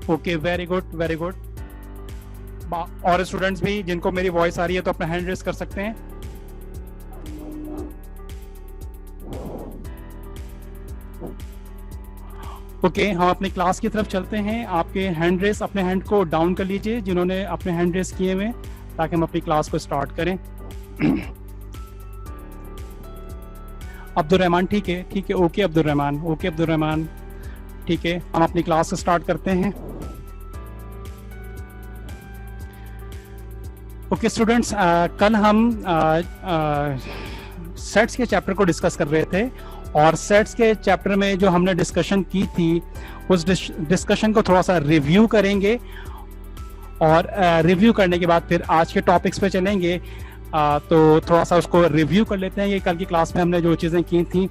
Okay, very good very good. और students भी जिनको मेरी वॉइस आ रही है तो अपना हैंड रेस कर सकते हैं। ओके, हम अपनी क्लास की तरफ चलते हैं। आपके हैंड रेस, अपने हैंड को डाउन कर लीजिए जिन्होंने अपने हैंड रेस किए हुए, ताकि हम अपनी क्लास को स्टार्ट करें। अब्दुल रहमान, ठीक है ठीक है, ओके अब्दुल रहमान, ओके अब्दुल रहमान, ठीक है, हम अपनी क्लास को स्टार्ट करते हैं। ओके स्टूडेंट्स, कल हम सेट्स के चैप्टर को डिस्कस कर रहे थे, और सेट्स के चैप्टर में जो हमने डिस्कशन की थी उस डिस्कशन को थोड़ा सा रिव्यू करेंगे, और रिव्यू करने के बाद फिर आज के टॉपिक्स पे चलेंगे। तो थोड़ा सा उसको रिव्यू कर लेते हैं। ये कल की क्लास में हमने जो चीज़ें की थी,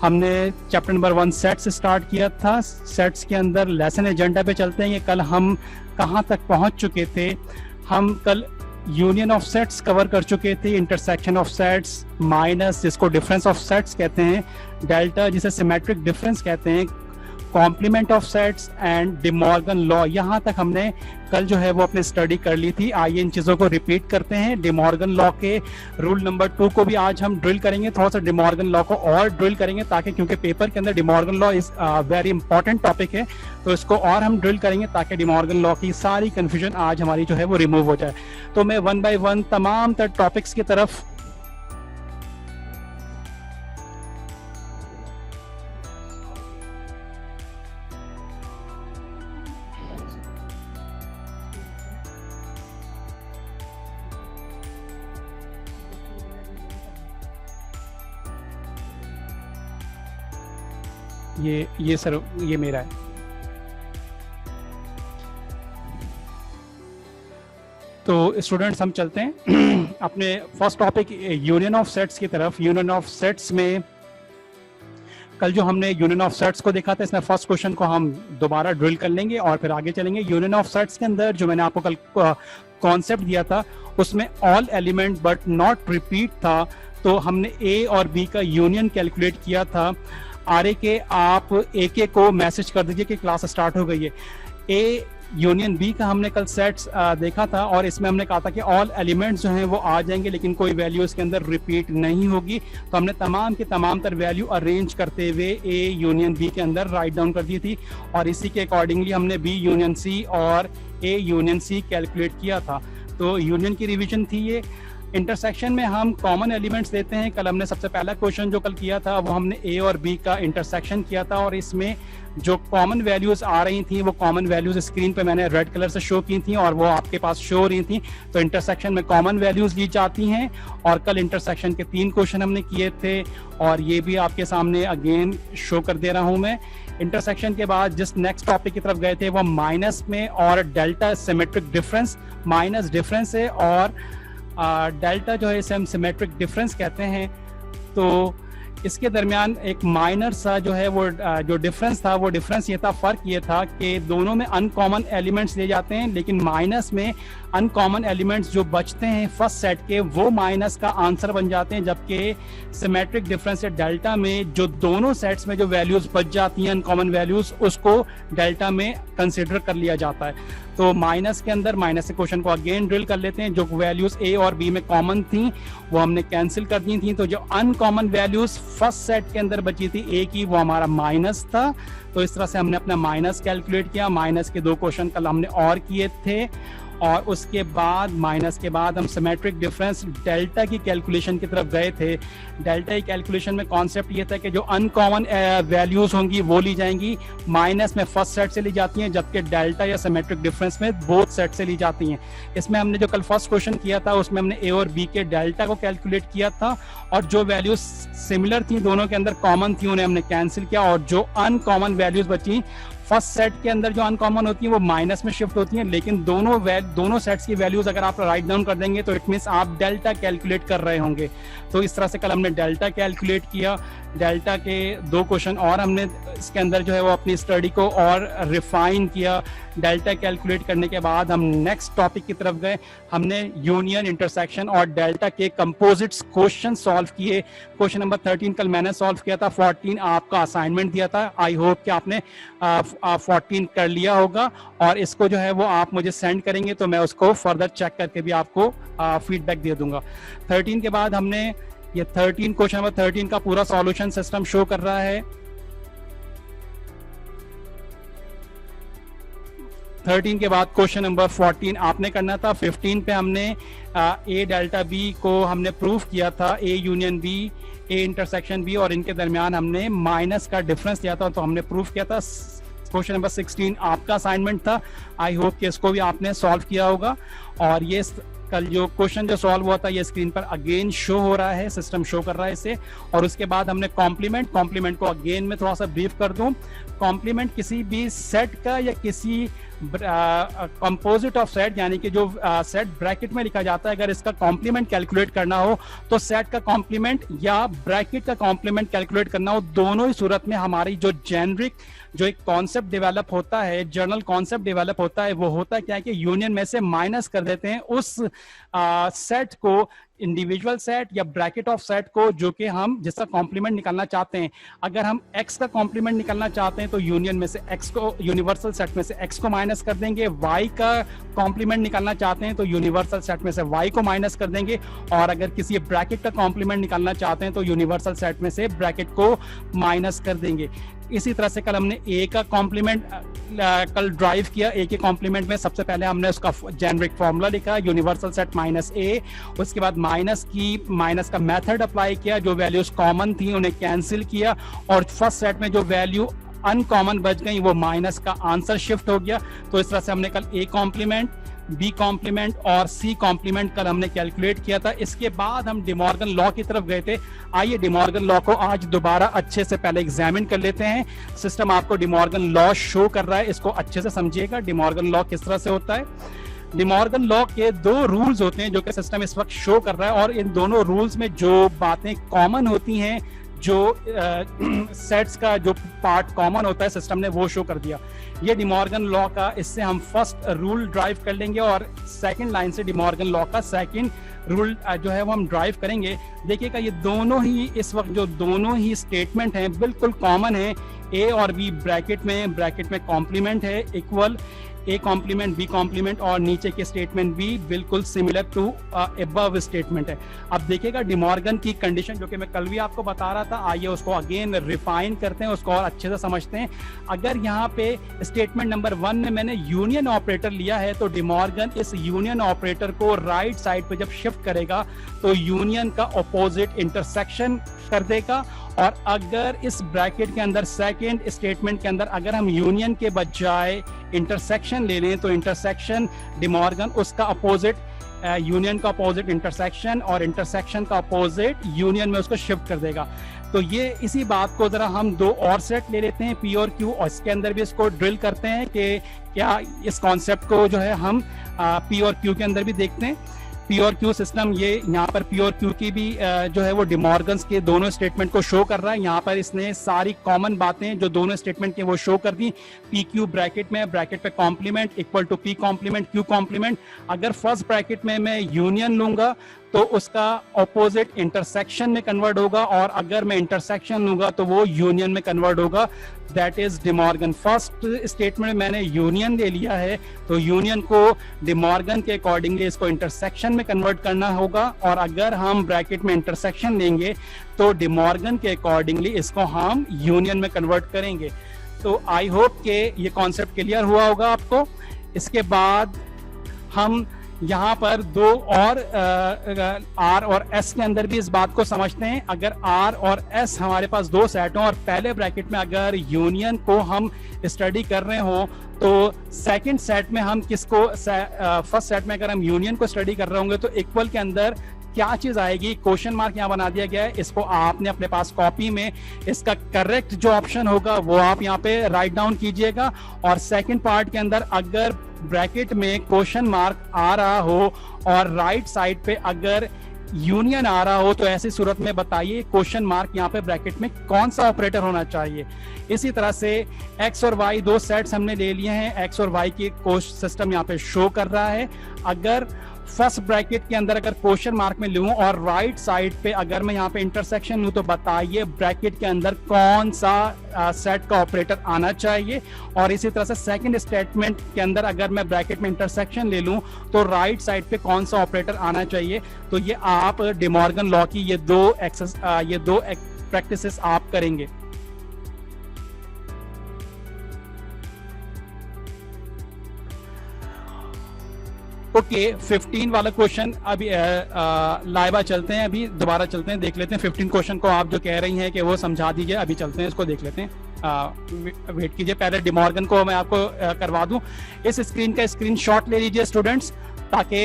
हमने चैप्टर नंबर 1 सेट्स स्टार्ट किया था। सेट्स के अंदर लेसन एजेंडा पे चलते हैं। कल हम कहाँ तक पहुँच चुके थे? हम कल यूनियन ऑफ सेट्स कवर कर चुके थे, इंटरसेक्शन ऑफ सेट्स, माइनस जिसको डिफरेंस ऑफ सेट्स कहते हैं, डेल्टा जिसे सिमेट्रिक डिफरेंस कहते हैं, complement of sets and De Morgan law. यहाँ तक हमने कल जो है वो अपनी स्टडी कर ली थी। आइए इन चीज़ों को रिपीट करते हैं। डे मॉर्गन लॉ के रूल नंबर 2 को भी आज हम ड्रिल करेंगे, थोड़ा सा डे मॉर्गन लॉ को और ड्रिल करेंगे, ताकि क्योंकि पेपर के अंदर day Morgan law is very important topic है, तो इसको और हम ड्रिल करेंगे ताकि डे मॉर्गन लॉ की सारी कन्फ्यूजन आज हमारी जो है वो रिमूव हो जाए। तो मैं 1 बाय 1 तमाम टॉपिक्स की तरफ ये सर, ये मेरा है। तो स्टूडेंट्स हम चलते हैं अपने first topic union of sets की तरफ। यूनियन ऑफ सेट्स में कल जो हमने यूनियन ऑफ सेट्स को देखा था, इसमें फर्स्ट क्वेश्चन को हम दोबारा ड्रिल कर लेंगे और फिर आगे चलेंगे। यूनियन ऑफ सेट्स के अंदर जो मैंने आपको कल कॉन्सेप्ट दिया था, उसमें all element but not repeat था। तो हमने ए और बी का यूनियन कैलकुलेट किया था। आर के आप ए के को मैसेज कर दीजिए कि क्लास स्टार्ट हो गई है। ए यूनियन बी का हमने कल सेट्स देखा था, और इसमें हमने कहा था कि ऑल एलिमेंट्स जो हैं वो आ जाएंगे, लेकिन कोई वैल्यू इसके अंदर रिपीट नहीं होगी। तो हमने तमाम की तमाम तर वैल्यू अरेंज करते हुए ए यूनियन बी के अंदर राइट डाउन कर दी थी, और इसी के अकॉर्डिंगली हमने बी यूनियन सी और ए यूनियन सी कैलकुलेट किया था। तो यूनियन की रिवीजन थी ये। इंटरसेक्शन में हम कॉमन एलिमेंट्स लेते हैं। कल हमने सबसे पहला क्वेश्चन जो कल किया था वो हमने ए और बी का इंटरसेक्शन किया था, और इसमें जो कॉमन वैल्यूज आ रही थी वो कॉमन वैल्यूज स्क्रीन पे मैंने रेड कलर से शो की थी, और वो आपके पास शो हो रही थी। तो इंटरसेक्शन में कॉमन वैल्यूज ली जाती हैं, और कल इंटरसेक्शन के 3 क्वेश्चन हमने किए थे, और ये भी आपके सामने अगेन शो कर दे रहा हूँ मैं। इंटरसेक्शन के बाद जिस नेक्स्ट टॉपिक की तरफ गए थे वो माइनस में, और delta symmetric difference, minus difference है और डेल्टा जो है इसे हम सिमेट्रिक डिफरेंस कहते हैं। तो इसके दरमियान एक माइनर सा जो है वो जो डिफरेंस था, वो डिफरेंस ये था, फर्क ये था कि दोनों में अनकॉमन एलिमेंट्स ले जाते हैं, लेकिन माइनस में अनकॉमन एलिमेंट्स जो बचते हैं फर्स्ट सेट के, वो माइनस का आंसर बन जाते हैं, जबकि सिमेट्रिक डिफरेंस है डेल्टा में जो दोनों सेट्स में जो वैल्यूज बच जाती हैं अनकॉमन वैल्यूज, उसको डेल्टा में कंसिडर कर लिया जाता है। तो माइनस के अंदर माइनस के क्वेश्चन को अगेन ड्रिल कर लेते हैं। जो वैल्यूज ए और बी में कॉमन थी वो हमने कैंसिल कर दी थी, तो जो अनकॉमन वैल्यूज फर्स्ट सेट के अंदर बची थी ए की, वो हमारा माइनस था। तो इस तरह से हमने अपना माइनस कैलकुलेट किया। माइनस के 2 क्वेश्चन कल हमने और किए थे, और उसके बाद माइनस के बाद हम सिमेट्रिक डिफरेंस डेल्टा की कैलकुलेशन की तरफ गए थे। डेल्टा की कैलकुलेशन में कॉन्सेप्ट ये था कि जो अनकॉमन वैल्यूज होंगी वो ली जाएंगी, माइनस में फर्स्ट सेट से ली जाती हैं, जबकि डेल्टा या सिमेट्रिक डिफरेंस में बोथ सेट से ली जाती हैं। इसमें हमने जो कल फर्स्ट क्वेश्चन किया था उसमें हमने ए और बी के डेल्टा को कैलकुलेट किया था, और जो वैल्यूज सिमिलर थी, दोनों के अंदर कॉमन थी, उन्हें हमने कैंसिल किया, और जो अनकॉमन वैल्यूज बची फर्स्ट सेट के अंदर जो अनकॉमन होती है वो माइनस में शिफ्ट होती हैं, लेकिन दोनों सेट्स की वैल्यूज अगर आप राइट डाउन कर देंगे तो इट मींस आप डेल्टा कैलकुलेट कर रहे होंगे। तो इस तरह से कल हमने डेल्टा कैलकुलेट किया। डेल्टा के 2 क्वेश्चन और हमने इसके अंदर जो है वो अपनी स्टडी को और रिफाइन किया। डेल्टा कैलकुलेट करने के बाद हम नेक्स्ट टॉपिक की तरफ गए। हमने यूनियन, इंटरसेक्शन और डेल्टा के कंपोजिट्स क्वेश्चन सॉल्व किए। क्वेश्चन नंबर 13 कल मैंने सॉल्व किया था, 14 आपका असाइनमेंट दिया था। आई होप कि आपने 14 कर लिया होगा और इसको जो है वो आप मुझे सेंड करेंगे तो मैं उसको फर्दर चेक करके भी आपको फीडबैक दे दूंगा। 13 के बाद हमने ये 13 क्वेश्चन नंबर 13 का पूरा सॉल्यूशन सिस्टम शो कर रहा है। 13 के बाद क्वेश्चन नंबर 14 आपने करना था। 15 पे हमने ए डेल्टा बी को हमने प्रूफ किया था, A union B, A intersection B, और इनके दरमियान हमने माइनस का डिफरेंस लिया था तो हमने प्रूफ किया था। क्वेश्चन नंबर 16 आपका असाइनमेंट था। आई होप कि इसको भी आपने सॉल्व किया होगा। और ये कल जो क्वेश्चन जो सॉल्व हुआ था ये स्क्रीन पर अगेन शो हो रहा है, सिस्टम शो कर रहा है इसे। और उसके बाद हमने कॉम्प्लीमेंट को अगेन में थोड़ा सा ब्रीफ कर दूं। कॉम्प्लीमेंट किसी भी सेट का या किसी कंपोजिट ऑफ सेट, यानी कि जो सेट ब्रैकेट में लिखा जाता है, अगर इसका कॉम्प्लीमेंट कैलकुलेट करना हो तो सेट का कॉम्प्लीमेंट या ब्रैकेट का कॉम्प्लीमेंट कैलकुलेट करना हो, दोनों ही सूरत में हमारी जो जेनरिक जो एक कॉन्सेप्ट डेवलप होता है, जर्नल कॉन्सेप्ट डेवलप होता है, वो होता क्या है कि यूनियन में से माइनस कर देते हैं उस सेट को, इंडिविजुअल सेट या ब्रैकेट ऑफ सेट को, जो कि हम जिसका कॉम्प्लीमेंट निकालना चाहते हैं। अगर हम x का कॉम्प्लीमेंट निकालना चाहते हैं तो यूनियन में से x को, यूनिवर्सल सेट में से x को माइनस कर देंगे। y का कॉम्प्लीमेंट निकालना चाहते हैं तो यूनिवर्सल सेट में से y को माइनस कर देंगे। और अगर किसी ब्रैकेट का कॉम्प्लीमेंट निकालना चाहते हैं तो यूनिवर्सल सेट में से ब्रैकेट को माइनस कर देंगे। इसी तरह से कल हमने a का कॉम्प्लीमेंट कल ड्राइव किया। a के कॉम्प्लीमेंट में सबसे पहले हमने उसका जेनरिक फॉर्मूला लिखा, यूनिवर्सल सेट माइनस a। उसके बाद माइनस का मेथड अप्लाई किया, जो वैल्यूज कॉमन थी उन्हें कैंसिल किया, और फर्स्ट सेट में जो वैल्यू अनकॉमन बच गई वो माइनस का आंसर शिफ्ट हो गया। तो इस तरह से हमने कल a कॉम्प्लीमेंट, बी कॉम्प्लीमेंट और सी कॉम्प्लीमेंट कल हमने कैलकुलेट किया था। इसके बाद हम डिमॉर्गन लॉ की तरफ गए थे। आइए डिमॉर्गन लॉ को आज दोबारा अच्छे से पहले एग्जामिन कर लेते हैं। सिस्टम आपको डिमॉर्गन लॉ शो कर रहा है, इसको अच्छे से समझिएगा डिमॉर्गन लॉ किस तरह से होता है। डिमॉर्गन लॉ के दो रूल्स होते हैं जो कि सिस्टम इस वक्त शो कर रहा है, और इन दोनों रूल्स में जो बातें कॉमन होती हैं, जो सेट्स का जो पार्ट कॉमन होता है, सिस्टम ने वो शो कर दिया। ये डिमॉर्गन लॉ का, इससे हम फर्स्ट रूल ड्राइव कर लेंगे और सेकंड लाइन से डिमॉर्गन लॉ का सेकंड रूल जो है वो हम ड्राइव करेंगे। देखिएगा ये दोनों ही इस वक्त जो दोनों ही स्टेटमेंट हैं बिल्कुल कॉमन है। ए और बी ब्रैकेट में कॉम्प्लीमेंट है, equal A complement B complement, और नीचे के स्टेटमेंट भी बिल्कुल सिमिलर टू अबव स्टेटमेंट है। अब देखिएगा डिमॉर्गन की कंडीशन जो कि मैं कल भी आपको बता रहा था, आइए उसको अगेन रिफाइन करते हैं, उसको और अच्छे से समझते हैं। अगर यहाँ पे स्टेटमेंट नंबर 1 में मैंने यूनियन ऑपरेटर लिया है तो डिमॉर्गन इस यूनियन ऑपरेटर को राइट साइड पे जब शिफ्ट करेगा तो यूनियन का ऑपोजिट इंटरसेक्शन कर देगा। और अगर इस ब्रैकेट के अंदर सेकंड स्टेटमेंट के अंदर अगर हम यूनियन के बजाय इंटरसेक्शन ले लें तो इंटरसेक्शन डिमॉर्गन उसका अपोजिट, यूनियन का अपोजिट इंटरसेक्शन, और इंटरसेक्शन का अपोजिट यूनियन में उसको शिफ्ट कर देगा। तो ये इसी बात को जरा हम दो और सेट ले लेते हैं, पी और क्यू, और इसके अंदर भी इसको ड्रिल करते हैं कि क्या इस कॉन्सेप्ट को जो है हम पी और क्यू के अंदर भी देखते हैं। पी और क्यू सिस्टम, ये यहाँ पर पी और क्यू की भी जो है वो डिमॉर्गन्स के दोनों स्टेटमेंट को शो कर रहा है। यहाँ पर इसने सारी कॉमन बातें जो दोनों स्टेटमेंट के वो शो कर दी। पी क्यू ब्रैकेट में, ब्रैकेट पे complement equal to P complement Q complement. अगर फर्स्ट ब्रैकेट में मैं यूनियन लूंगा तो उसका ऑपोजिट इंटरसेक्शन में कन्वर्ट होगा, और अगर मैं इंटरसेक्शन लूंगा तो वो यूनियन में कन्वर्ट होगा। That is De Morgan. First statement में मैंने यूनियन ले लिया है तो यूनियन को डिमॉर्गन के अकॉर्डिंगली इसको इंटरसेक्शन में कन्वर्ट करना होगा, और अगर हम ब्रैकेट में इंटरसेक्शन लेंगे तो डिमॉर्गन के अकॉर्डिंगली इसको हम यूनियन में कन्वर्ट करेंगे। तो आई होप कि ये कॉन्सेप्ट क्लियर हुआ होगा आपको। इसके बाद हम यहाँ पर दो और आर और एस के अंदर भी इस बात को समझते हैं। अगर आर और एस हमारे पास दो सेट हों और पहले ब्रैकेट में अगर यूनियन को हम स्टडी कर रहे हो तो सेकंड सेट में हम किसको, फर्स्ट सेट में अगर हम यूनियन को स्टडी कर रहे होंगे तो इक्वल के अंदर क्या चीज आएगी, क्वेश्चन मार्क यहाँ बना दिया गया है। इसको आपने अपने पास कॉपी में इसका करेक्ट जो ऑप्शन होगा वो आप यहाँ पे राइट डाउन कीजिएगा। और सेकंड पार्ट के अंदर अगर ब्रैकेट में क्वेश्चन मार्क आ रहा हो और राइट साइड पे अगर यूनियन आ रहा हो तो ऐसी सूरत में बताइए क्वेश्चन मार्क यहाँ पे ब्रैकेट में कौन सा ऑपरेटर होना चाहिए। इसी तरह से x और y दो सेट्स हमने ले लिए हैं, x और y की सिस्टम यहाँ पे शो कर रहा है। अगर फर्स्ट ब्रैकेट के अंदर अगर क्वेश्चन मार्क में लूं और राइट साइड पे अगर मैं यहाँ पे इंटरसेक्शन लूं तो बताइए ब्रैकेट के अंदर कौन सा सेट का ऑपरेटर आना चाहिए। और इसी तरह से सेकंड स्टेटमेंट के अंदर अगर मैं ब्रैकेट में इंटरसेक्शन ले लूं तो राइट साइड पे कौन सा ऑपरेटर आना चाहिए। तो ये आप डे मॉर्गन लॉ की ये दो प्रैक्टिसेस आप करेंगे। ओके 15 वाला क्वेश्चन अभी लाइबा चलते हैं, अभी दोबारा चलते हैं, देख लेते हैं 15 क्वेश्चन को। आप जो कह रही हैं कि वो समझा दीजिए, अभी चलते हैं इसको देख लेते हैं। वेट कीजिए, पहले डिमॉर्गन को मैं आपको करवा दूं। इस स्क्रीन का स्क्रीनशॉट ले लीजिए स्टूडेंट्स, ताकि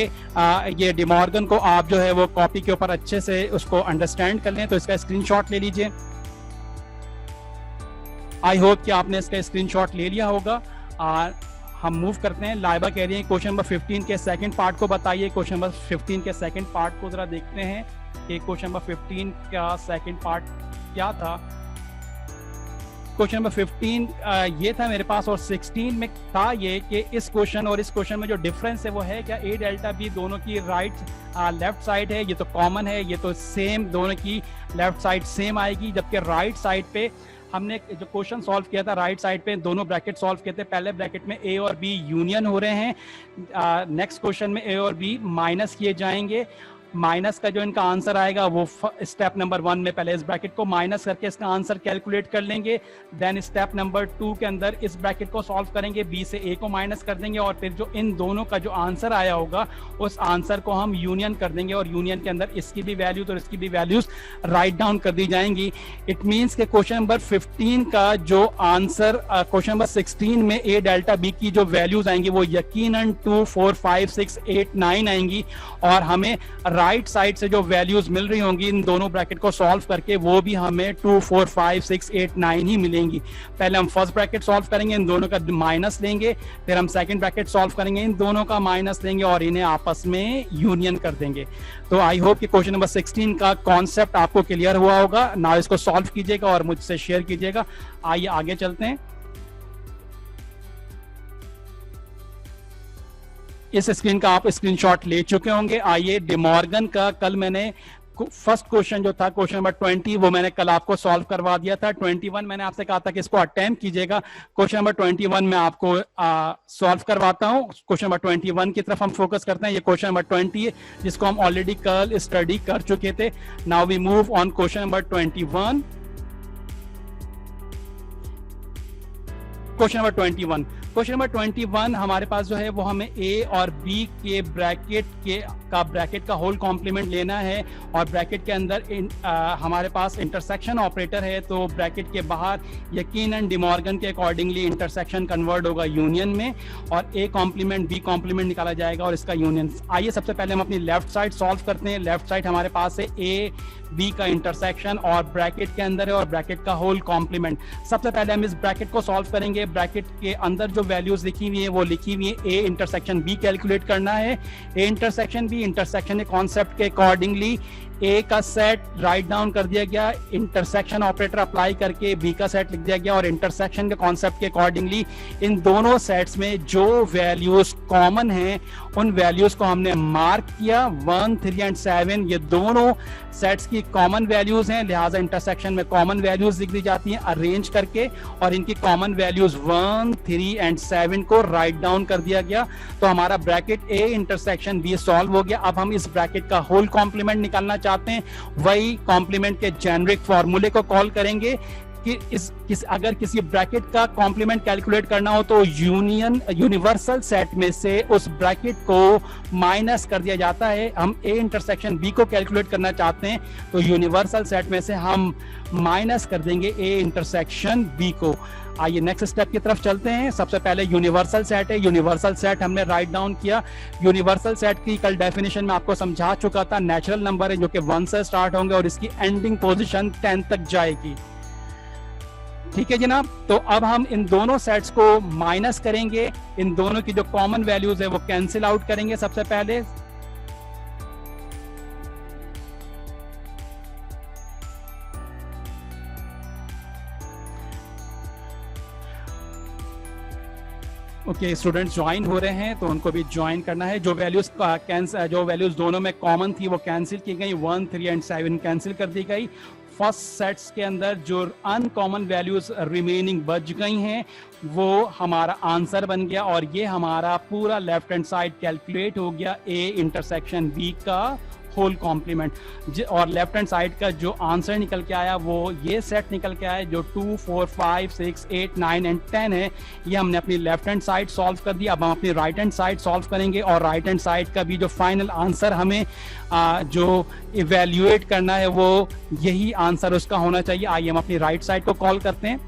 ये डिमॉर्गन को आप जो है वो कॉपी के ऊपर अच्छे से उसको अंडरस्टैंड कर लें। तो इसका स्क्रीनशॉट ले लीजिए। आई होप कि आपने इसका स्क्रीनशॉट ले लिया होगा। हम मूव करते हैं। लाइबा कह रही है क्वेश्चन नंबर 15 के सेकंड पार्ट को बताइए। क्वेश्चन नंबर 15 के सेकंड पार्ट को जरा देखते हैं कि क्वेश्चन नंबर 15 का सेकंड पार्ट क्या था। क्वेश्चन नंबर 15 ये था मेरे पास, और 16 में था ये कि इस क्वेश्चन और इस क्वेश्चन में जो डिफरेंस है वो है क्या ए डेल्टा बी दोनों की लेफ्ट साइड है, ये तो कॉमन है, ये तो सेम, दोनों की लेफ्ट साइड सेम आएगी। जबकि राइट साइड पे हमने जो क्वेश्चन सॉल्व किया था राइट साइड पे दोनों ब्रैकेट सॉल्व किए थे। पहले ब्रैकेट में ए और बी यूनियन हो रहे हैं, नेक्स्ट क्वेश्चन में ए और बी माइनस किए जाएंगे। माइनस का जो इनका आंसर आएगा वो स्टेप नंबर 1 में पहले इस ब्रैकेट को माइनस करके इसका आंसर कैलकुलेट कर लेंगे। देन स्टेप नंबर 2 के अंदर इस ब्रैकेट को सॉल्व करेंगे, बी से ए को माइनस कर देंगे, और फिर जो इन दोनों का जो आंसर आया होगा उस आंसर को हम यूनियन कर देंगे, और यूनियन के अंदर इसकी भी वैल्यूज और इसकी भी वैल्यूज राइट डाउन कर दी जाएंगी। इट मीन्स के क्वेश्चन नंबर 15 का जो आंसर क्वेश्चन नंबर 16 में ए डेल्टा बी की जो वैल्यूज आएंगी वो यकीनन 2, 4, 5, 6, 8, 9 आएंगी, और हमें राइट साइड से जो वैल्यूज मिल रही होंगी इन दोनों ब्रैकेट को सॉल्व करके वो भी हमें 2, 4, 5, 6, 8, 9 ही मिलेंगी। पहले हम फर्स्ट ब्रैकेट सॉल्व करेंगे, इन दोनों का माइनस लेंगे, फिर हम सेकंड ब्रैकेट सॉल्व करेंगे, इन दोनों का माइनस लेंगे और इन्हें आपस में यूनियन कर देंगे। तो आई होप कि क्वेश्चन नंबर 16 का कॉन्सेप्ट आपको क्लियर हुआ होगा ना। इसको सॉल्व कीजिएगा और मुझसे शेयर कीजिएगा। आइए आगे चलते हैं। इस स्क्रीन का आप स्क्रीनशॉट ले चुके होंगे। आइए डिमॉर्गन का कल मैंने फर्स्ट क्वेश्चन जो था क्वेश्चन नंबर 20 वो मैंने कल आपको सॉल्व करवा दिया था। 21 मैंने आपसे कहा था कि इसको अटेम्प्ट कीजिएगा। क्वेश्चन नंबर 21 में आपको सॉल्व करवाता हूं। क्वेश्चन नंबर 21 की तरफ हम फोकस करते हैं। ये क्वेश्चन नंबर 20 है जिसको हम ऑलरेडी कल स्टडी कर चुके थे। Now we move on question number 21। Question number 21 question number 21 हमारे पास जो है वो हमें ए और बी के ब्रैकेट का होल कॉम्प्लीमेंट लेना है, और ब्रैकेट के अंदर हमारे पास इंटरसेक्शन ऑपरेटर है, तो ब्रैकेट के बाहर यकीनन डिमॉर्गन के अकॉर्डिंगली इंटरसेक्शन कन्वर्ट होगा यूनियन में, और ए कॉम्प्लीमेंट बी कॉम्प्लीमेंट निकाला जाएगा और इसका यूनियन। आइए सबसे पहले हम अपनी लेफ्ट साइड सॉल्व करते हैं। लेफ्ट साइड हमारे पास है ए बी का इंटरसेक्शन और ब्रैकेट के अंदर है और ब्रैकेट का होल कॉम्प्लीमेंट। सबसे पहले हम इस ब्रैकेट को सॉल्व करेंगे। ब्रैकेट के अंदर जो वैल्यूज लिखी हुई है वो लिखी हुई है, ए इंटरसेक्शन बी कैलकुलेट करना है। A intersection B, intersection concept के अकॉर्डिंगली ए का सेट राइट डाउन कर दिया गया, इंटरसेक्शन ऑपरेटर अप्लाई करके बी का सेट लिख दिया गया, और इंटरसेक्शन के कॉन्सेप्ट के अकॉर्डिंगली इन दोनों सेट्स में जो वैल्यूज कॉमन हैं उन वैल्यूज को हमने मार्क किया। 1, 3 एंड 7 ये दोनों सेट्स की कॉमन वैल्यूज हैं, लिहाजा इंटरसेक्शन में कॉमन वैल्यूज लिख दी जाती हैं अरेंज करके, और इनकी कॉमन वैल्यूज 1, 3 एंड 7 को राइट डाउन कर दिया गया। तो हमारा bracket A intersection B solve हो गया। अब हम इस ब्रैकेट का होल कॉम्प्लीमेंट निकालना चाहते हैं। वही कॉम्प्लीमेंट के जेनरिक फॉर्मूले को कॉल करेंगे कि अगर किसी ब्रैकेट का कॉम्प्लीमेंट कैलकुलेट करना हो तो यूनिवर्सल सेट में से उस ब्रैकेट को माइनस कर दिया जाता है। हम ए इंटरसेक्शन बी को कैलकुलेट करना चाहते हैं तो यूनिवर्सल सेट में से हम माइनस कर देंगे ए इंटरसेक्शन बी को। आइए नेक्स्ट स्टेप की तरफ चलते हैं। सबसे पहले यूनिवर्सल सेट है, यूनिवर्सल सेट हमने राइट डाउन किया। यूनिवर्सल सेट की कल डेफिनेशन में आपको समझा चुका था, नेचुरल नंबर है जो कि 1 से स्टार्ट होंगे और इसकी एंडिंग पोजीशन 10 तक जाएगी। ठीक है जनाब, तो अब हम इन दोनों सेट्स को माइनस करेंगे, इन दोनों की जो कॉमन वैल्यूज है वो कैंसिल आउट करेंगे। सबसे पहले ओके, स्टूडेंट्स ज्वाइन हो रहे हैं तो उनको भी ज्वाइन करना है। जो वैल्यूज दोनों में कॉमन थी वो कैंसिल की गई, 1, 3 एंड 7 कैंसिल कर दी गई। फर्स्ट सेट्स के अंदर जो अनकॉमन वैल्यूज रिमेनिंग बच गई हैं वो हमारा आंसर बन गया, और ये हमारा पूरा लेफ्ट हैंड साइड कैलकुलेट हो गया ए इंटरसेक्शन बी का होल कॉम्प्लीमेंट। और लेफ्ट हैंड साइड का जो आंसर निकल के आया वो ये सेट निकल के आया जो 2, 4, 5, 6, 8, 9 एंड 10 है। ये हमने अपनी लेफ्ट हैंड साइड सॉल्व कर दिया। अब हम अपनी राइट हैंड साइड सॉल्व करेंगे, और राइट हैंड साइड का भी जो फाइनल आंसर हमें जो इवेल्युएट करना है वो यही आंसर उसका होना चाहिए। आइए हम अपनी राइट साइड को कॉल करते हैं।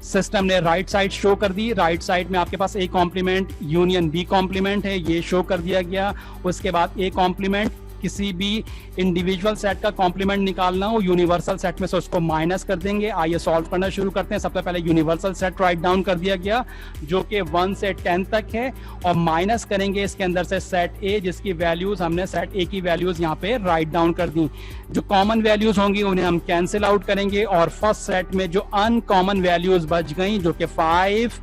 सिस्टम ने राइट साइड शो कर दी। राइट साइड में आपके पास A complement union B complement है, ये शो कर दिया गया। उसके बाद ए कॉम्प्लीमेंट किसी भी इंडिविजुअल सेट का कॉम्प्लीमेंट निकालना हो यूनिवर्सल सेट में से उसको माइनस कर देंगे। आइए सॉल्व करना शुरू करते हैं। सबसे पहले यूनिवर्सल सेट राइट डाउन कर दिया गया जो कि 1 से 10 तक है, और माइनस करेंगे इसके अंदर से सेट ए जिसकी वैल्यूज हमने सेट ए की वैल्यूज यहाँ पे राइट डाउन कर दी। जो कॉमन वैल्यूज होंगी उन्हें हम कैंसिल आउट करेंगे, और फर्स्ट सेट में जो अनकॉमन वैल्यूज बच गई जो कि 5,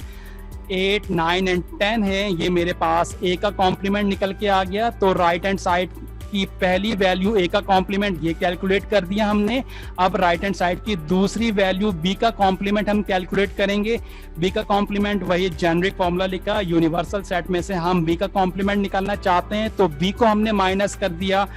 8, 9 एंड 10 है, ये मेरे पास ए का कॉम्प्लीमेंट निकल के आ गया। तो राइट हैंड साइड की पहली वैल्यू ए का कॉम्प्लीमेंट ये कैलकुलेट कर दिया हमने। अब राइट हैंड साइड की दूसरी वैल्यू बी का कॉम्प्लीमेंट हम कैलकुलेट करेंगे। बी का कॉम्प्लीमेंट वही जेनरिक फॉर्मूला लिखा, यूनिवर्सल सेट में से हम बी का कॉम्प्लीमेंट निकालना चाहते हैं तो बी को हमने माइनस कर दिया।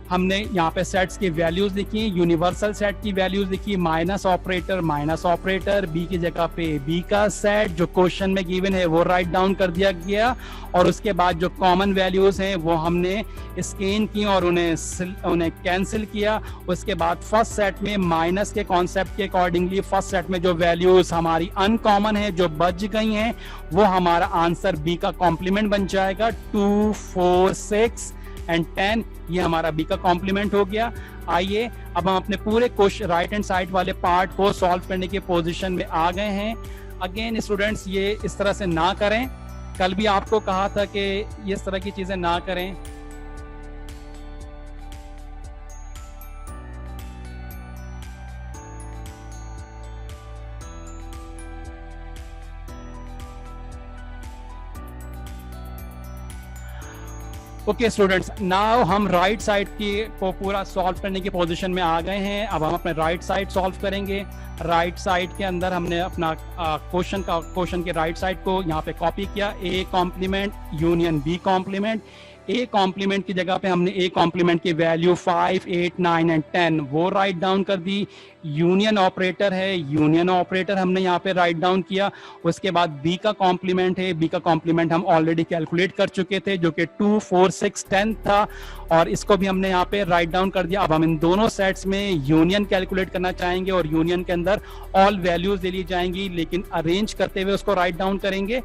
हमने यहाँ पे सेट्स की वैल्यूज लिखी, यूनिवर्सल सेट की वैल्यूज लिखी, माइनस ऑपरेटर, बी की जगह पे बी का सेट जो क्वेश्चन में गिवन है वो राइट डाउन कर दिया गया, और उसके बाद जो कॉमन वैल्यूज हैं वो हमने स्कैन की और उन्हें कैंसिल किया। उसके बाद फर्स्ट सेट में माइनस के कॉन्सेप्ट के अकॉर्डिंगली फर्स्ट सेट में जो वैल्यूज हमारी अनकॉमन है जो बच गई हैं वो हमारा आंसर बी का कॉम्प्लीमेंट बन जाएगा। 2, 4, 6 एंड 10 ये हमारा बी का कॉम्प्लीमेंट हो गया। आइए अब हम अपने पूरे क्वेश्चन राइट हैंड साइड वाले पार्ट को सॉल्व करने के पोजीशन में आ गए हैं। अगेन स्टूडेंट्स ये इस तरह से ना करें, कल भी आपको कहा था कि इस तरह की चीजें ना करें। ओके स्टूडेंट्स, नाउ हम राइट साइड की को पूरा सॉल्व करने की पोजीशन में आ गए हैं। अब हम अपने राइट साइड सॉल्व करेंगे। राइट साइड के अंदर हमने अपना क्वेश्चन के राइट साइड को यहाँ पे कॉपी किया, A complement union B complement. A complement की जगह पे हमने ए कॉम्प्लीमेंट की वैल्यू 5, 8, 9 एंड 10 वो राइट डाउन कर दी। यूनियन ऑपरेटर है, यूनियन ऑपरेटर हमने यहाँ पे राइट डाउन किया। उसके बाद बी का कॉम्प्लीमेंट है, बी का कॉम्प्लीमेंट हम ऑलरेडी कैलकुलेट कर चुके थे जो कि 2, 4, 6, 10 था, और इसको भी हमने यहाँ पे राइट डाउन कर दिया। अब हम इन दोनों सेट्स में यूनियन कैलकुलेट करना चाहेंगे, और यूनियन के अंदर ऑल वैल्यूज ले ली जाएंगी, लेकिन अरेंज करते हुए उसको राइट डाउन करेंगे।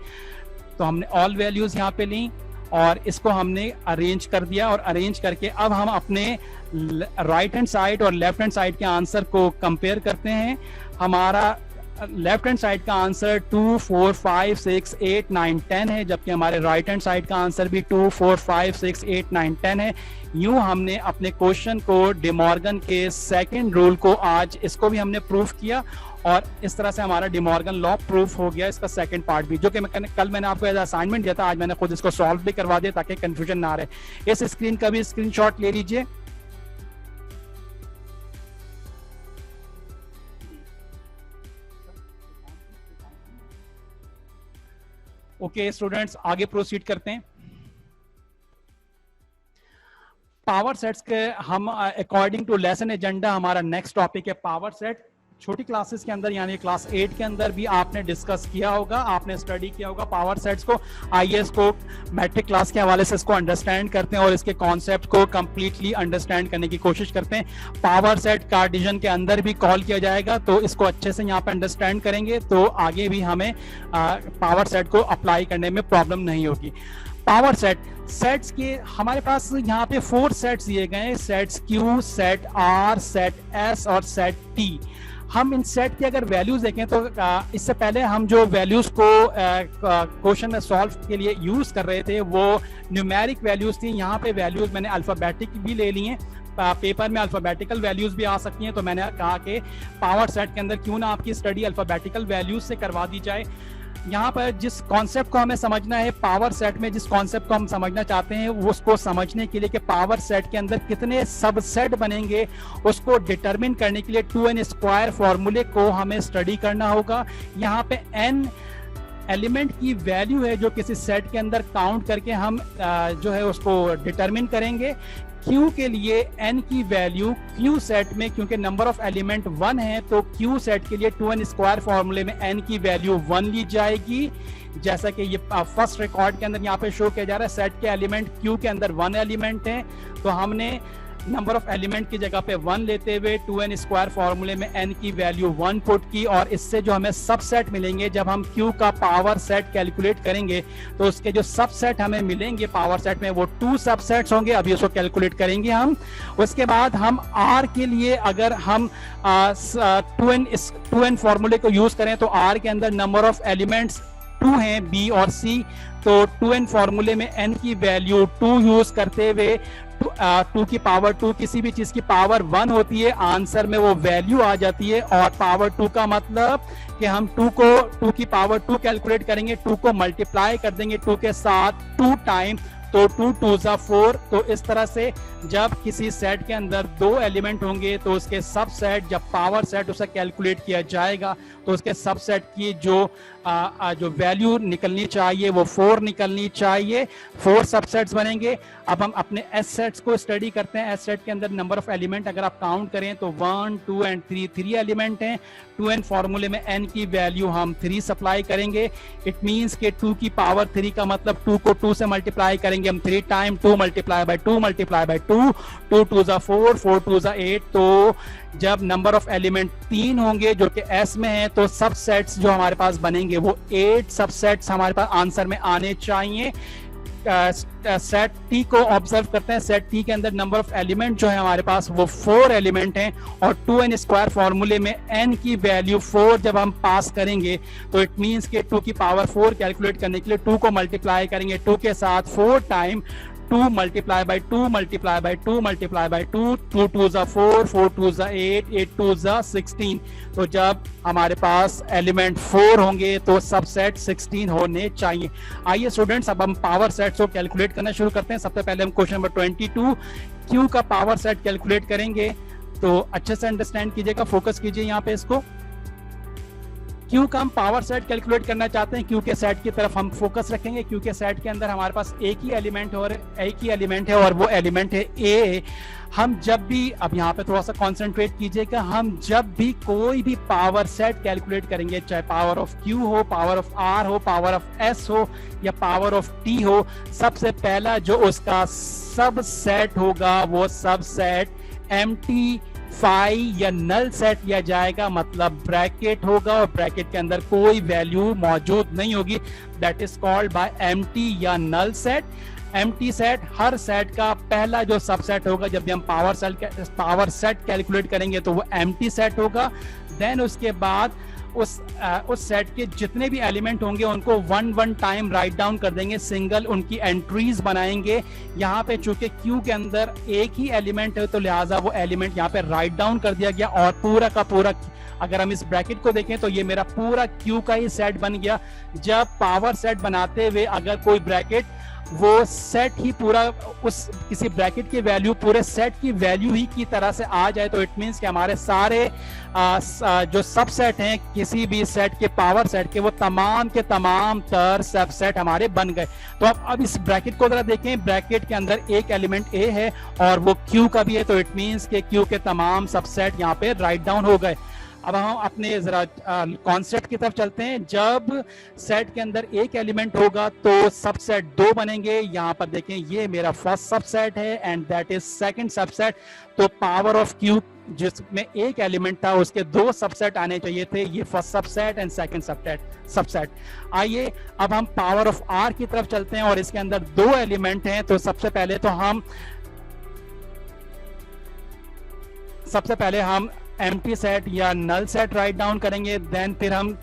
तो हमने ऑल वैल्यूज यहाँ पे ली और इसको हमने अरेंज कर दिया, और अरेंज करके अब हम अपने राइट हैंड साइड और लेफ्ट हैंड साइड के आंसर को कंपेयर करते हैं। हमारा लेफ्ट हैंड साइड का आंसर 2, 4, 5, 6, 8, 9, 10 है, जबकि हमारे राइट हैंड साइड का आंसर भी 2, 4, 5, 6, 8, 9, 10 है। यूं हमने अपने क्वेश्चन को डिमॉर्गन के सेकंड रूल को आज इसको भी हमने प्रूफ किया, और इस तरह से हमारा डिमॉर्गन लॉ प्रूफ हो गया इसका सेकंड पार्ट भी, जो कि कल मैंने आपको एज असाइनमेंट दिया था, आज मैंने खुद इसको सॉल्व भी करवा दिया ताकि कंफ्यूजन ना रहे। इस स्क्रीन का भी स्क्रीनशॉट ले लीजिए। ओके स्टूडेंट्स, आगे प्रोसीड करते हैं। पावर सेट्स के हम अकॉर्डिंग टू लेसन एजेंडा हमारा नेक्स्ट टॉपिक है पावर सेट। छोटी क्लासेस के अंदर यानी क्लास 8 के अंदर भी आपने डिस्कस किया होगा, आपने स्टडी किया होगा पावर सेट्स को। आइए इसको मैट्रिक क्लास के हवाले से इसको अंडरस्टैंड करते हैं और इसके कॉन्सेप्ट को कंप्लीटली अंडरस्टैंड करने की कोशिश करते हैं। पावर सेट कार्टेशियन के अंदर भी कॉल किया जाएगा, तो इसको अच्छे से यहाँ पे अंडरस्टैंड करेंगे तो आगे भी हमें पावर सेट को अप्लाई करने में प्रॉब्लम नहीं होगी। पावर सेट्स के हमारे पास यहाँ पे 4 सेट्स दिए गए, sets Q, set R, set S और सेट T। हम इन सेट की अगर वैल्यूज देखें तो इससे पहले हम जो वैल्यूज को क्वेश्चन में सॉल्व के लिए यूज कर रहे थे वो न्यूमेरिक वैल्यूज थी। यहाँ पे वैल्यूज मैंने अल्फाबेटिक भी ले ली हैं, पेपर में अल्फाबेटिकल वैल्यूज भी आ सकती हैं, तो मैंने कहा कि पावर सेट के अंदर क्यों ना आपकी स्टडी अल्फाबेटिकल वैल्यूज से करवा दी जाए। यहाँ पर जिस कॉन्सेप्ट को हमें समझना है, पावर सेट में जिस कॉन्सेप्ट को हम समझना चाहते हैं, उसको समझने के लिए कि पावर सेट के अंदर कितने सबसेट बनेंगे, उसको डिटरमिन करने के लिए 2n स्क्वायर फॉर्मूले को हमें स्टडी करना होगा। यहाँ पे n एलिमेंट की वैल्यू है जो किसी सेट के अंदर काउंट करके हम जो है उसको डिटरमिन करेंगे। Q के लिए n की वैल्यू Q सेट में, क्योंकि नंबर ऑफ एलिमेंट 1 है, तो Q सेट के लिए 2n स्क्वायर फॉर्मूले में n की वैल्यू 1 ली जाएगी। जैसा कि ये फर्स्ट रिकॉर्ड के अंदर यहाँ पे शो किया जा रहा है, सेट के एलिमेंट Q के अंदर 1 एलिमेंट है, तो हमने नंबर ऑफ एलिमेंट की जगह पे 1 लेते हुए 2n स्क्वायर फॉर्मूले में n की वैल्यू 1 पुट की, और इससे जो हमें सबसेट मिलेंगे, जब हम Q का पावर सेट कैलकुलेट करेंगे तो उसके जो सबसेट हमें मिलेंगे पावर सेट में वो 2 सबसेट्स होंगे। अभी उसको कैलकुलेट करेंगे हम। उसके बाद हम R के लिए अगर हम 2n फॉर्मूले को यूज करें तो R के अंदर नंबर ऑफ एलिमेंट्स 2 हैं, B और C, तो 2n फॉर्मूले में n की वैल्यू 2 यूज करते हुए 2 की पावर 2 किसी भी चीज की पावर 1 होती है, आंसर में वो वैल्यू आ जाती है। और पावर 2 का मतलब कि हम 2 की पावर 2 कैलकुलेट करेंगे, 2 को मल्टीप्लाई कर देंगे 2 के साथ 2 टाइम, तो 2 2 जा 4। तो इस तरह से जब किसी सेट के अंदर 2 एलिमेंट होंगे तो उसके सबसेट, जब पावर सेट उसे कैलकुलेट किया जाएगा तो उसके सबसेट की जो वैल्यू निकलनी चाहिए वो 4 निकलनी चाहिए। 4 सबसेट्स बनेंगे। अब हम अपने एस सेट्स को स्टडी करते हैं। एस सेट के अंदर नंबर ऑफ एलिमेंट अगर आप काउंट करें तो 1 2 एंड 3 एलिमेंट हैं। 2n फॉर्मूले में n की वैल्यू हम 3 सप्लाई करेंगे। इट मींस के 2 की पावर 3 का मतलब 2 को 2 से मल्टीप्लाई करेंगे हम 3 time, 2 multiply by 2 multiply by 2, 2 2 जा 4, 4 2 जा 8। तो जब नंबर ऑफ एलिमेंट 3 होंगे जो कि S में है, तो सबसेट्स जो हमारे पास बनेंगे वो 8 सबसेट्स हमारे पास आंसर में आने चाहिए। सेट T को ऑब्जर्व करते हैं। सेट T के अंदर नंबर ऑफ एलिमेंट जो है हमारे पास वो 4 एलिमेंट हैं, और 2n स्क्वायर फॉर्मूले में n की वैल्यू 4 जब हम पास करेंगे तो इट मींस के 2 की पावर 4 कैलकुलेट करने के लिए 2 को मल्टीप्लाई करेंगे 2 के साथ 4 time, 2 multiply by 2 multiply by 2 multiply by 2, 2 2 जा 4, 4 2 जा 8, 8 2 जा 16। तो जब हमारे पास एलिमेंट 4 होंगे तो सबसेट 16 होने चाहिए। आइए स्टूडेंट्स, अब हम पावर सेट्स को कैलकुलेट करना शुरू करते हैं। सबसे पहले हम क्वेश्चन नंबर 22 Q का पावर सेट कैलकुलेट करेंगे। तो अच्छे से अंडरस्टैंड कीजिएगा, फोकस कीजिए यहाँ पे इसको। Q का हम पावर सेट कैलकुलेट करना चाहते हैं। Q के सेट की तरफ हम फोकस रखेंगे। Q के सेट के अंदर हमारे पास एक ही एलिमेंट है और वो एलिमेंट है A। हम जब भी, अब यहाँ पे थोड़ा सा कॉन्सेंट्रेट कीजिएगा, हम जब भी कोई भी पावर सेट कैलकुलेट करेंगे, चाहे पावर ऑफ Q हो, पावर ऑफ R हो, पावर ऑफ S हो या पावर ऑफ T हो, सबसे पहला जो उसका सबसेट होगा वो सबसेट एम्प्टी फाई या नल सेट लिया जाएगा, मतलब ब्रैकेट होगा और ब्रैकेट के अंदर कोई वैल्यू मौजूद नहीं होगी। That is called by empty या नल सेट। एम्प्टी सेट हर सेट का पहला जो सबसेट होगा, जब भी हम पावर सेट कैलकुलेट करेंगे तो वो एम्प्टी सेट होगा। देन उसके बाद उस सेट के जितने भी एलिमेंट होंगे उनको 1 टाइम राइट डाउन कर देंगे, सिंगल उनकी एंट्रीज बनाएंगे। यहाँ पे चूंकि Q के अंदर एक ही एलिमेंट है तो लिहाजा वो एलिमेंट यहाँ पे राइट डाउन कर दिया गया, और पूरा का पूरा, अगर हम इस ब्रैकेट को देखें तो ये मेरा पूरा Q का ही सेट बन गया। जब पावर सेट बनाते हुए अगर कोई ब्रैकेट वो सेट ही पूरा उस किसी ब्रैकेट की वैल्यू पूरे सेट की वैल्यू ही की तरह से आ जाए तो इट मींस कि हमारे सारे जो सबसेट हैं किसी भी सेट के पावर सेट के, वो तमाम के तमाम तर सबसेट हमारे बन गए। तो अब इस ब्रैकेट को जरा देखें। ब्रैकेट के अंदर एक एलिमेंट A है और वो Q का भी है, तो इट मींस के Q के तमाम सबसेट यहाँ पे राइट डाउन हो गए। अब हम अपने जरा कॉन्सेप्ट की तरफ चलते हैं। जब सेट के अंदर एक एलिमेंट होगा तो सबसेट 2 बनेंगे। यहाँ पर देखें, ये मेरा फर्स्ट सबसेट है and that is second subset. तो पावर ऑफ Q जिसमें एक एलिमेंट था उसके 2 सबसेट आने चाहिए थे, ये first subset and second subset. आइए अब हम पावर ऑफ R की तरफ चलते हैं और इसके अंदर 2 एलिमेंट हैं। तो सबसे पहले हम एम्प्टी सेट या नल सेट राइट डाउन करेंगे। देन फिर हम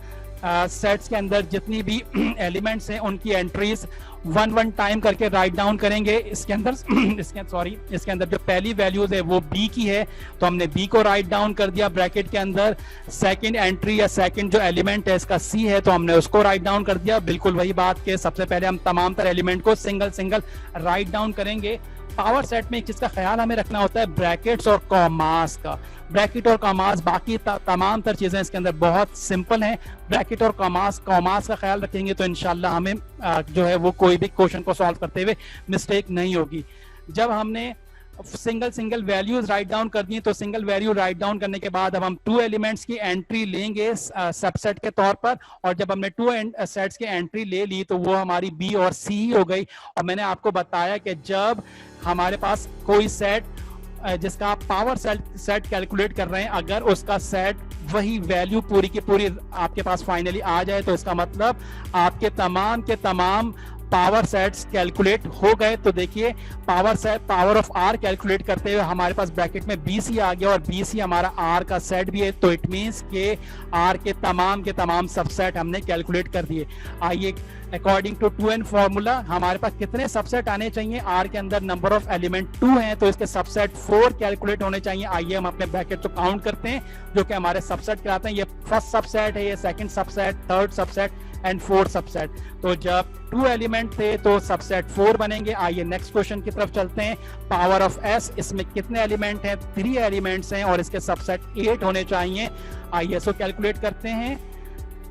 सेट्स के अंदर जितनी भी एलिमेंट्स हैं उनकी एंट्रीज वन टाइम करके राइट डाउन करेंगे। इसके अंदर इसके अंदर जो पहली वैल्यूज है वो बी की है, तो हमने बी को राइट डाउन कर दिया ब्रैकेट के अंदर। सेकंड एंट्री या सेकंड जो एलिमेंट है इसका सी है, तो हमने उसको राइट डाउन कर दिया। बिल्कुल वही बात के सबसे पहले हम तमाम तर एलिमेंट को सिंगल सिंगल राइट डाउन करेंगे। पावर सेट में एक चीज का ख्याल हमें रखना होता है ब्रैकेट्स और कॉमास का। ब्रैकेट और कॉमास, बाकी तमाम तर चीजें इसके अंदर बहुत सिंपल हैं। ब्रैकेट और कॉमास का ख्याल रखेंगे तो इंशाल्लाह हमें जो है वो कोई भी क्वेश्चन को सॉल्व करते हुए मिस्टेक नहीं होगी। जब हमने सिंगल वैल्यूज राइट डाउन कर दी, तो सिंगल वैल्यू राइट डाउन करने के बाद अब हम 2 एलिमेंट्स की एंट्री लेंगे सबसेट के तौर पर, और जब हमने 2 सेट्स की एंट्री ले ली तो वो हमारी बी और सी हो गई। और मैंने आपको बताया कि जब हमारे पास कोई सेट जिसका आप पावर सेट कैलकुलेट कर रहे हैं, अगर उसका सेट वही वैल्यू पूरी की पूरी आपके पास फाइनली आ जाए, तो इसका मतलब आपके तमाम के तमाम पावर सेट्स कैलकुलेट हो गए। तो देखिए पावर ऑफ आर कैलकुलेट करते हुए हमारे पास ब्रैकेट में बीसी आ गया, और बीसी हमारा आर का सेट भी है, तो इट मींस के आर के तमाम सबसेट हमने कैलकुलेट कर दिए। आइए अकॉर्डिंग टू 2n फॉर्मूला हमारे पास कितने सबसेट आने चाहिए? आर के अंदर नंबर ऑफ एलिमेंट 2 हैं, तो इसके सबसेट 4 कैलकुलेट होने चाहिए। आइए हम अपने ब्रैकेट को काउंट करते हैं, जो कि हमारे सबसेट कहलाते हैं। ये फर्स्ट सबसेट है, ये second subset, third subset and fourth subset. तो जब 2 एलिमेंट थे तो सबसेट 4 बनेंगे। आइए नेक्स्ट क्वेश्चन की तरफ चलते हैं। पावर ऑफ एस, इसमें कितने एलिमेंट हैं? 3 एलिमेंट्स हैं और इसके सबसेट 8 होने चाहिए। आइए इसको कैलकुलेट करते हैं।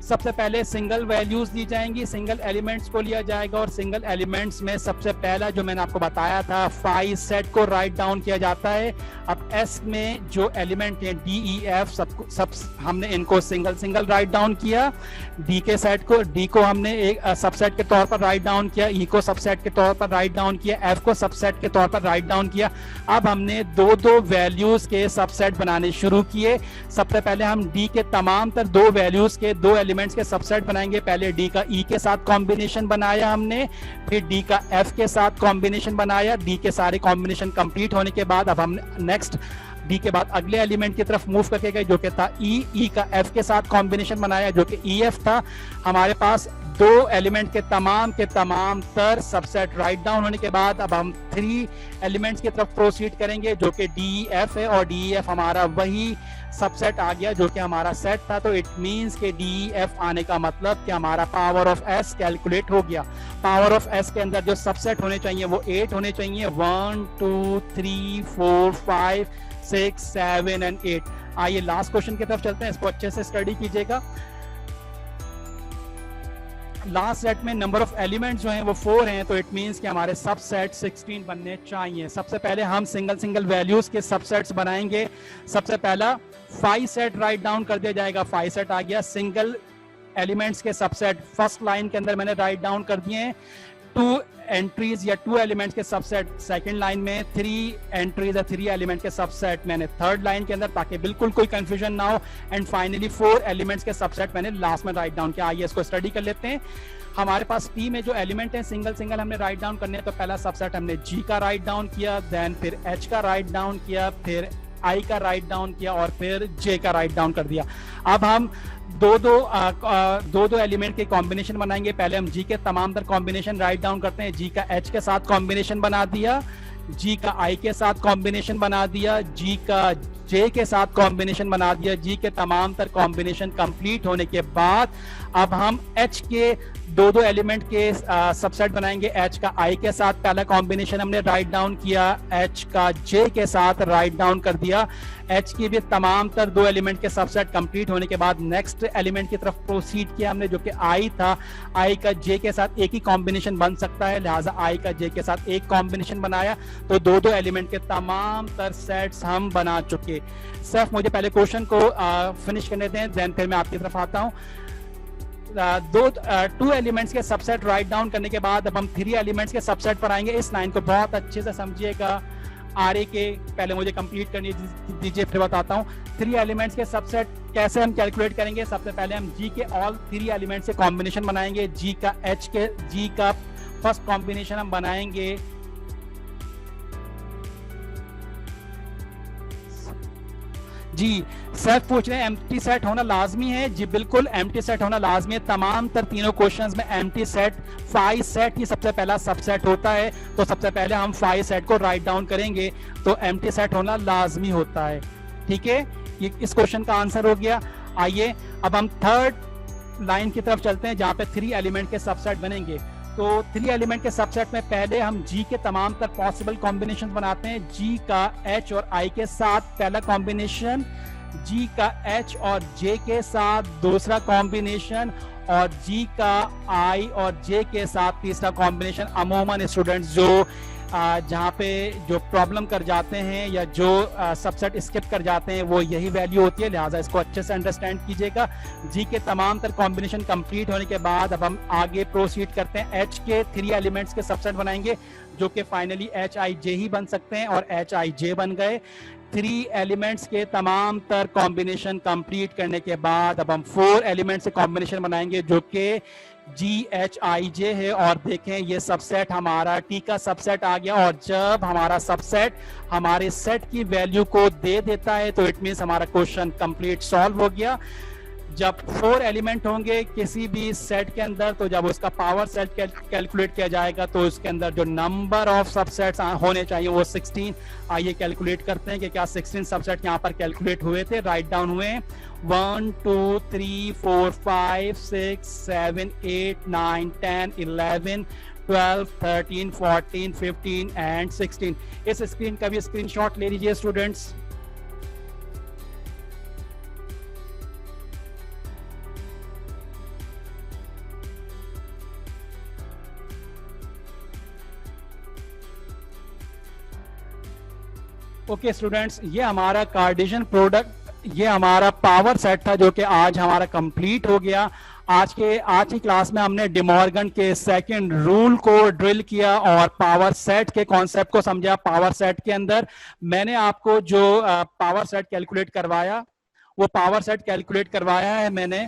सबसे पहले सिंगल वैल्यूज दी जाएंगी, सिंगल एलिमेंट्स को लिया जाएगा, और सिंगल एलिमेंट्स में सबसे पहला जो मैंने आपको बताया था 5 सेट को राइट डाउन किया जाता है। अब एस में जो एलिमेंट है डी ई एफ सब हमने इनको सिंगल राइट डाउन किया। डी के सेट को, डी को हमने एक सबसेट के तौर पर राइट डाउन किया, ई को सबसेट के तौर पर राइट डाउन किया, एफ को सबसेट के तौर पर राइट डाउन किया। अब हमने दो वैल्यूज के सबसेट बनाने शुरू किए। सबसे पहले हम डी के तमाम तर 2 वैल्यूज के 2 एलिमेंट्स के सबसेट बनाएंगे। पहले डी का ई के साथ कॉम्बिनेशन बनाया हमने, फिर डी का एफ के साथ कॉम्बिनेशन बनाया। डी के सारे कॉम्बिनेशन कंप्लीट होने के बाद अब हमने नेक्स्ट डी के बाद अगले एलिमेंट की तरफ मूव करके गए, जो कि था ई का एफ के साथ कॉम्बिनेशन बनाया, जो कि ई एफ था। हमारे पास 2 एलिमेंट के तमाम तर सबसेट राइट डाउन होने के बाद अब हम 3 एलिमेंट्स की तरफ प्रोसीड करेंगे, जो कि डी एफ है, और डी एफ हमारा वही सबसेट आ गया जो कि हमारा सेट था। तो इट मींस के डी एफ आने का मतलब कि हमारा पावर ऑफ एस कैलकुलेट हो गया। पावर ऑफ एस के अंदर जो सबसेट होने चाहिए वो 8 होने चाहिए, 1 2 3 4 5 6 7 एंड 8। आइए लास्ट क्वेश्चन की तरफ चलते हैं, इसको अच्छे से स्टडी कीजिएगा। लास्ट सेट में नंबर ऑफ एलिमेंट्स जो हैं वो 4 हैं, तो इट मींस कि हमारे सबसेट 16 बनने चाहिए। सबसे पहले हम सिंगल वैल्यूज के सबसेट्स बनाएंगे। सबसे पहला 5 सेट राइट डाउन कर दिया जाएगा। 5 सेट आ गया। सिंगल एलिमेंट्स के सबसेट फर्स्ट लाइन के अंदर मैंने राइट डाउन कर दिए हैं। 2 एंट्रीज या 2 एलिमेंट्स के सबसेट सेकंड लाइन में, 3 एंट्रीज या 3 एलिमेंट के सबसेट मैंने थर्ड लाइन के अंदर, ताकि बिल्कुल कोई कंफ्यूजन ना हो। एंड फाइनली 4 एलिमेंट्स के सबसेट मैंने लास्ट में राइट डाउन किया। आइए इसको स्टडी कर लेते हैं। हमारे पास पी में जो एलिमेंट है सिंगल हमने राइट डाउन करने हैं। तो पहला सबसेट हमने जी का राइट डाउन किया, देन फिर एच का राइट डाउन किया, फिर आई का राइट डाउन किया, और फिर जे का राइट डाउन कर दिया। अब हम दो एलिमेंट के कॉम्बिनेशन बनाएंगे। पहले हम जी के तमाम तर कॉम्बिनेशन राइट डाउन करते हैं। जी का एच के साथ कॉम्बिनेशन बना दिया, जी का आई के साथ कॉम्बिनेशन बना दिया, जी का जे के साथ कॉम्बिनेशन बना दिया। जी के तमाम तर कॉम्बिनेशन कंप्लीट होने के बाद अब हम एच के दो एलिमेंट के सबसेट बनाएंगे। एच का आई के साथ पहला कॉम्बिनेशन हमने राइट डाउन किया, एच का जे के साथ राइट डाउन कर दिया। एच की भी तमाम तर 2 एलिमेंट के सबसेट कंप्लीट होने के बाद नेक्स्ट एलिमेंट की तरफ प्रोसीड किया हमने, जो कि आई था। आई का जे के साथ एक ही कॉम्बिनेशन बन सकता है, लिहाजा आई का जे के साथ एक कॉम्बिनेशन बनाया। तो 2 एलिमेंट के तमाम तर सेट्स हम बना चुके। सिर्फ मुझे पहले क्वेश्चन को फिनिश करने दें, देन फिर मैं आपकी तरफ आता हूँ। 2 एलिमेंट्स के सबसेट राइट डाउन करने के बाद अब हम 3 एलिमेंट्स के सबसेट पर आएंगे। इस लाइन को बहुत अच्छे से समझिएगा। आर ए के पहले मुझे कंप्लीट करनी दीजिए, फिर बताता हूँ। 3 एलिमेंट्स के सबसेट कैसे हम कैलकुलेट करेंगे। सबसे पहले हम जी के ऑल 3 एलिमेंट्स के कॉम्बिनेशन बनाएंगे। जी का एच के जी का फर्स्ट कॉम्बिनेशन हम बनाएंगे जी सर पूछ रहे हैं एम्प्टी सेट होना लाजमी है। जी बिल्कुल एम्प्टी सेट होना लाजमी है। तमाम तर तीनों क्वेश्चंस में एम्प्टी सेट 5 सेट ही सबसे पहला सबसेट होता है, तो सबसे पहले हम 5 सेट को राइट डाउन करेंगे, तो एम्प्टी सेट होना लाजमी होता है। ठीक है, ये इस क्वेश्चन का आंसर हो गया। आइए अब हम थर्ड लाइन की तरफ चलते हैं जहां पे 3 एलिमेंट के सबसेट बनेंगे। तो 3 एलिमेंट के सबसेट में पहले हम G के तमाम तर पॉसिबल कॉम्बिनेशन बनाते हैं। G का H और I के साथ पहला कॉम्बिनेशन, G का H और J के साथ दूसरा कॉम्बिनेशन, और G का I और J के साथ तीसरा कॉम्बिनेशन। अमूमन स्टूडेंट्स जो जहाँ पे जो प्रॉब्लम कर जाते हैं या जो सबसेट स्किप कर जाते हैं वो यही वैल्यू होती है, लिहाजा इसको अच्छे से अंडरस्टैंड कीजिएगा। जी के तमाम तर कॉम्बिनेशन कंप्लीट होने के बाद अब हम आगे प्रोसीड करते हैं। एच के 3 एलिमेंट्स के सबसेट बनाएंगे जो कि फाइनली HIJ ही बन सकते हैं, और HIJ बन गए। 3 एलिमेंट्स के तमाम तर कॉम्बिनेशन कंप्लीट करने के बाद अब हम 4 एलिमेंट्स से कॉम्बिनेशन बनाएंगे जो कि GHIJ है। और देखें ये सबसेट हमारा T का सबसेट आ गया, और जब हमारा सबसेट हमारे सेट की वैल्यू को दे देता है तो इट मींस हमारा क्वेश्चन कंप्लीट सॉल्व हो गया। जब 4 एलिमेंट होंगे किसी भी सेट के अंदर, तो जब उसका पावर सेट कैलकुलेट किया जाएगा तो उसके अंदर जो नंबर ऑफ सबसेट्स होने चाहिए वो 16। आइए कैलकुलेट करते हैं कि क्या 16 सबसेट यहाँ पर कैलकुलेट हुए थे, राइट डाउन हुए। 1 2 3 4 5 6 7 8 9 10 11 12 13 14 15 एंड 16। इस स्क्रीन का भी स्क्रीनशॉट ले लीजिए स्टूडेंट्स। ओके स्टूडेंट्स, ये हमारा कार्टेशियन प्रोडक्ट, ये हमारा पावर सेट था जो कि आज हमारा कंप्लीट हो गया। आज की क्लास में हमने डिमॉर्गन के सेकंड रूल को ड्रिल किया और पावर सेट के कॉन्सेप्ट को समझा। पावर सेट के अंदर मैंने आपको जो पावर सेट कैलकुलेट करवाया, वो पावर सेट कैलकुलेट करवाया है मैंने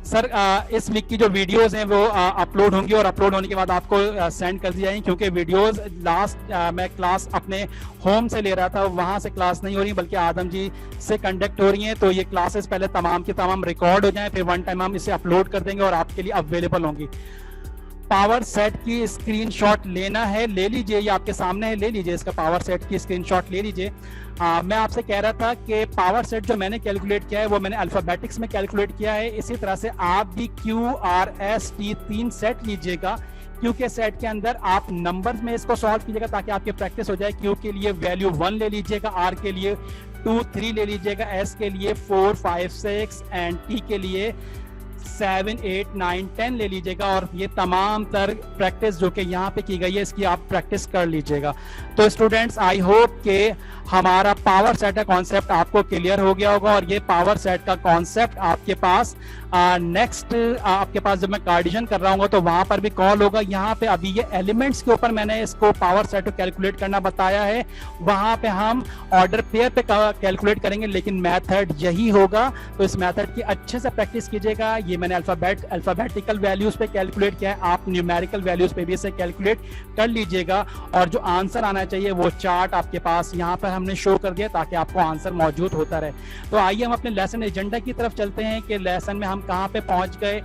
सर। इस वीक की जो वीडियोस हैं वो अपलोड होंगी और अपलोड होने के बाद आपको सेंड कर दी जाएंगी, क्योंकि वीडियोस लास्ट मैं क्लास अपने होम से ले रहा था, वहां से क्लास नहीं हो रही बल्कि आदम जी से कंडक्ट हो रही हैं। तो ये क्लासेस पहले तमाम की तमाम रिकॉर्ड हो जाएं, फिर वन टाइम हम इसे अपलोड कर देंगे और आपके लिए अवेलेबल होंगी। पावर सेट की स्क्रीनशॉट लेना है, ले लीजिए, ये आपके सामने है, ले लीजिए इसका पावर सेट की स्क्रीनशॉट ले लीजिए। मैं आपसे कह रहा था कि पावर सेट जो मैंने कैलकुलेट किया है वो मैंने अल्फाबेटिक्स में कैलकुलेट किया है। इसी तरह से आप भी QRST 3 सेट लीजिएगा। Q के सेट के अंदर आप नंबर्स में इसको सॉल्व कीजिएगा ताकि आपकी प्रैक्टिस हो जाए। Q के लिए वैल्यू 1 ले लीजिएगा, R के लिए 2 3 ले लीजिएगा, S के लिए 4 5 6 एंड T के लिए 7 8 9 10 ले लीजिएगा। और ये तमाम तर प्रैक्टिस जो कि यहाँ पे की गई है इसकी आप प्रैक्टिस कर लीजिएगा। तो स्टूडेंट्स आई होप के हमारा पावर सेट का कॉन्सेप्ट आपको क्लियर हो गया होगा, और ये पावर सेट का कॉन्सेप्ट आपके पास नेक्स्ट आपके पास जब मैं कार्टेशियन कर रहा हूँ तो वहां पर भी कॉल होगा। यहाँ पे अभी ये एलिमेंट्स के ऊपर मैंने इसको पावर सेट को कैलकुलेट करना बताया है, वहां पे हम ऑर्डर पेयर पे कैलकुलेट करेंगे, लेकिन मेथड यही होगा। तो इस मेथड की अच्छे से प्रैक्टिस कीजिएगा। ये मैंने अल्फाबेटिकल वैल्यूज पे कैलकुलेट किया है, आप न्यूमेरिकल वैल्यूज पे भी इसे कैलकुलेट कर लीजिएगा। और जो आंसर आना चाहिए वो चार्ट आपके पास यहाँ पर हमने शो कर दिया ताकि आपको आंसर मौजूद होता रहे। तो आइए हम अपने लेसन एजेंडा की तरफ चलते हैं कि लेसन में हम कहाँ पे पहुंच गए।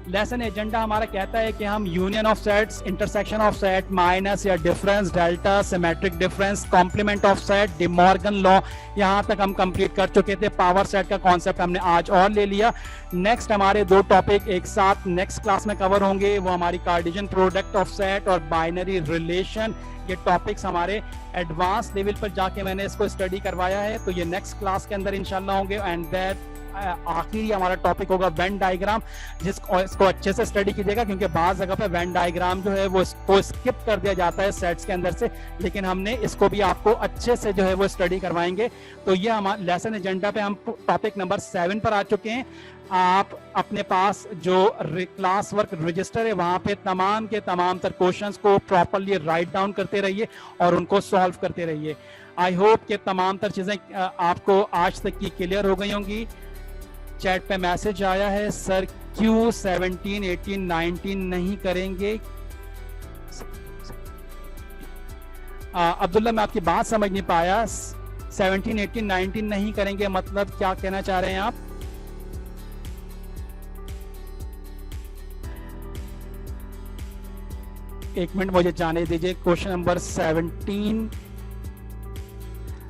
लेसन एजेंडा हमारा कहता है कि हम union of sets, intersection of set, minus या difference, delta, symmetric difference, complement of set, De Morgan law, यहाँ तक हम कंप्लीट कर चुके थे। पावर सेट का कॉन्सेप्ट हमने आज और ले लिया। नेक्स्ट हमारे 2 टॉपिक एक साथ नेक्स्ट क्लास में कवर होंगे, वो हमारी कार्टेशियन प्रोडक्ट ऑफ सेट और बाइनरी रिलेशन। ये टॉपिक्स हमारे एडवांस लेवल पर जाके मैंने इसको स्टडी करवाया है, तो ये नेक्स्ट क्लास के अंदर इंशाल्लाह होंगे। एंड दैट आखिरी हमारा टॉपिक होगा वेन डायग्राम, इसको अच्छे से स्टडी कीजिएगा, क्योंकि बाज़ जगह पे वेन डायग्राम जो है वो इसको स्किप कर दिया जाता है सेट्स के अंदर से, लेकिन हमने इसको भी आपको अच्छे से जो है वो स्टडी करवाएंगे। तो ये हमारे लेसन एजेंडा पे हम टॉपिक नंबर 7 पर आ चुके हैं। आप अपने पास जो क्लास वर्क रजिस्टर है वहां पे तमाम के तमाम तर क्वेश्चंस को प्रॉपरली राइट डाउन करते रहिए और उनको सॉल्व करते रहिए। आई होप कि तमाम तर चीजें आपको आज तक की क्लियर हो गई होंगी। चैट पे मैसेज आया है, सर क्यों 17 18 19 नहीं करेंगे? अब्दुल्ला मैं आपकी बात समझ नहीं पाया, 17, 18, 19 नहीं करेंगे मतलब क्या कहना चाह रहे हैं आप? एक मिनट मुझे जाने दीजिए। क्वेश्चन नंबर 17,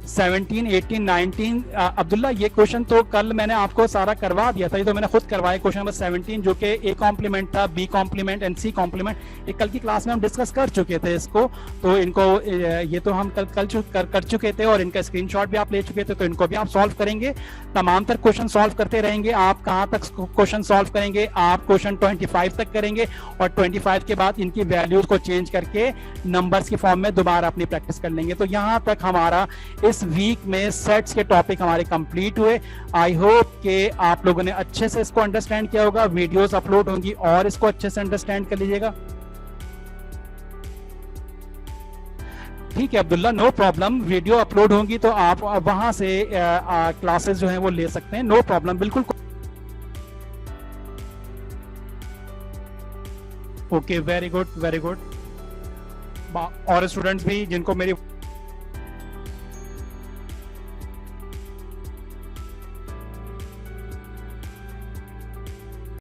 18, 19 अब्दुल्ला ये क्वेश्चन तो कल मैंने आपको सारा करवा दिया था, ये तो मैंने खुद करवाया। क्वेश्चन नंबर 17 जो कि ए कॉम्प्लीमेंट था, B complement and C complement, ये कल की क्लास में हम डिस्कस कर चुके थे इसको, तो इनको ये तो हम कल कर चुके थे और इनका स्क्रीनशॉट भी आप ले चुके थे, तो इनको भी आप सॉल्व करेंगे। तमाम तर क्वेश्चन सॉल्व करते रहेंगे। आप कहाँ तक क्वेश्चन सॉल्व करेंगे? आप क्वेश्चन 25 तक करेंगे और 25 के बाद इनकी वैल्यूज को चेंज करके नंबर्स की फॉर्म में दोबारा अपनी प्रैक्टिस कर लेंगे। तो यहाँ तक हमारा इस वीक में सेट्स के टॉपिक हमारे कंप्लीट हुए। आई होप कि आप लोगों ने अच्छे से इसको अंडरस्टैंड किया होगा। वीडियोस अपलोड होंगी और इसको अच्छे से अंडरस्टैंड कर लीजिएगा। ठीक है Abdullah, no problem, video upload होंगी तो आप वहां से क्लासेस जो हैं वो ले सकते हैं, नो प्रॉब्लम, बिल्कुल। Okay, very good very good. और स्टूडेंट्स भी जिनको मेरी